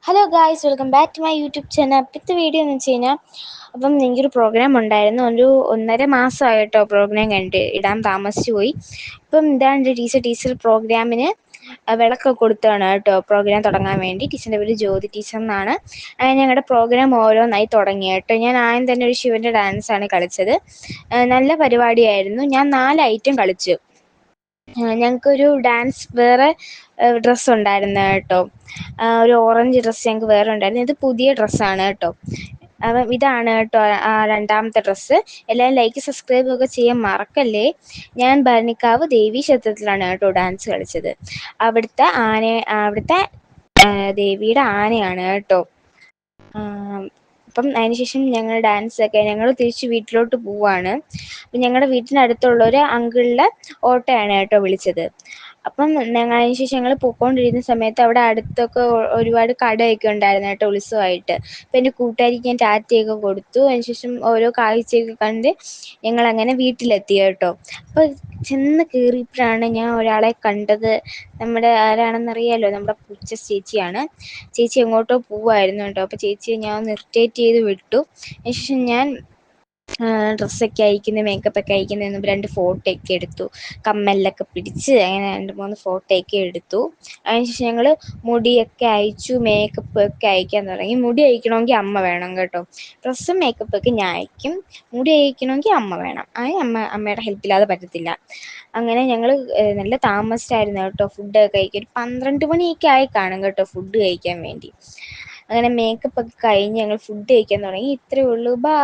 Hello guys, welcome back to my YouTube channel. ഇപ്പോഴത്തെ video എന്ന് വെച്ച് കഴിഞ്ഞാൽ എനിക്കൊരു പ്രോഗ്രാം ഉണ്ടായിരുന്നു. ഒരു 1.5 മാസമായിട്ടോ പ്രോഗ്രാം കണ്ടിട്ട് ഇടാൻ താമസിച്ചു പോയി. ഇതാണ് ടീച്ചർ പ്രോഗ്രാമിന് വിളക്കൊക്കെ കൊടുത്തതാണ് കേട്ടോ. പ്രോഗ്രാം തുടങ്ങാൻ വേണ്ടി ടീച്ചറിൻ്റെ പേര് ജ്യോതി ടീച്ചർ എന്നാണ്. ഞങ്ങളുടെ പ്രോഗ്രാം ഓരോന്നായി തുടങ്ങി കേട്ടോ. ഞാൻ ആദ്യം തന്നെ ഒരു ശിവൻ്റെ ഡാൻസാണ് കളിച്ചത്. നല്ല പരിപാടിയായിരുന്നു. ഞാൻ 4 ഐറ്റം കളിച്ചു. ഞങ്ങൾക്കൊരു ഡാൻസ് വേറെ ഡ്രസ്സ് ഉണ്ടായിരുന്നു കേട്ടോ. ഒരു ഓറഞ്ച് ഡ്രസ്സ് ഞങ്ങൾക്ക് വേറെ ഉണ്ടായിരുന്നു. ഇത് പുതിയ ഡ്രസ്സാണ് കേട്ടോ. ഇതാണ് കേട്ടോ രണ്ടാമത്തെ ഡ്രസ്സ്. എല്ലാവരും ലൈക്ക് സബ്സ്ക്രൈബ് ഒക്കെ ചെയ്യാൻ മറക്കല്ലേ. ഞാൻ ഭരണിക്കാവ് ദേവീ ക്ഷേത്രത്തിലാണ് കേട്ടോ ഡാൻസ് കളിച്ചത്. അവിടുത്തെ ദേവിയുടെ ആനയാണ് കേട്ടോ. അതിനുശേഷം ഞങ്ങൾ ഞങ്ങൾ തിരിച്ച് വീട്ടിലോട്ട് പോവാണ്. ഞങ്ങളുടെ വീട്ടിനടുത്തുള്ള ഒരു അങ്കിളിൻ്റെ ഓട്ടോയാണ് കേട്ടോ വിളിച്ചത്. അതിനുശേഷം ഞങ്ങൾ പോയിക്കൊണ്ടിരുന്ന സമയത്ത് അവിടെ അടുത്തൊക്കെ ഒരുപാട് കടയൊക്കെ ഉണ്ടായിരുന്നു കേട്ടോ ഉത്സവമായിട്ട്. എൻ്റെ കൂട്ടുകാരിക്ക് ഞാൻ ടാറ്റയൊക്കെ കൊടുത്തു. അതിനുശേഷം ഓരോ കാഴ്ചയൊക്കെ കണ്ട് ഞങ്ങളങ്ങനെ വീട്ടിലെത്തി കേട്ടോ. ചെന്ന് കയറിയപ്പോഴാണ് ഞാൻ ഒരാളെ കണ്ടത്. ആരാണെന്നറിയാലോ, നമ്മുടെ പൂച്ച ചേച്ചിയാണ്. ചേച്ചി എങ്ങോട്ടോ പോവായിരുന്നു കേട്ടോ. ചേച്ചിയെ ഞാൻ ഒന്ന് ഇറിറ്റേറ്റ് ചെയ്ത് വിട്ടു. അതിനുശേഷം ഞാൻ ഡ്രസ്സൊക്കെ അയക്കുന്നത്, മേക്കപ്പൊക്കെ അയക്കുന്നതിന് മുമ്പ് 2 ഫോട്ടോയൊക്കെ എടുത്തു. കമ്മലിലൊക്കെ പിടിച്ച് അങ്ങനെ 2-3 ഫോട്ടോയൊക്കെ എടുത്തു. അതിനുശേഷം ഞങ്ങൾ മുടിയൊക്കെ അയച്ചു, മേക്കപ്പ് ഒക്കെ അയക്കാൻ തുടങ്ങി. മുടി അയക്കണമെങ്കിൽ അമ്മ വേണം കേട്ടോ. ഡ്രസ്സും മേക്കപ്പൊക്കെ ഞാൻ അയക്കും. മുടി അയക്കണമെങ്കിൽ അമ്മ വേണം. അമ്മയുടെ ഹെൽപ്പില്ലാതെ പറ്റത്തില്ല. അങ്ങനെ ഞങ്ങൾ നല്ല താമസിച്ചായിരുന്നു കേട്ടോ ഫുഡൊക്കെ കഴിക്കാൻ. 12 മണിയൊക്കെ ആയി കാണും കേട്ടോ ഫുഡ് കഴിക്കാൻ വേണ്ടി. അങ്ങനെ മേക്കപ്പൊക്കെ കഴിഞ്ഞ് ഞങ്ങൾ ഫുഡ് കഴിക്കാൻ തുടങ്ങി. ഇത്രയേ ഉള്ളൂ. ബൈ.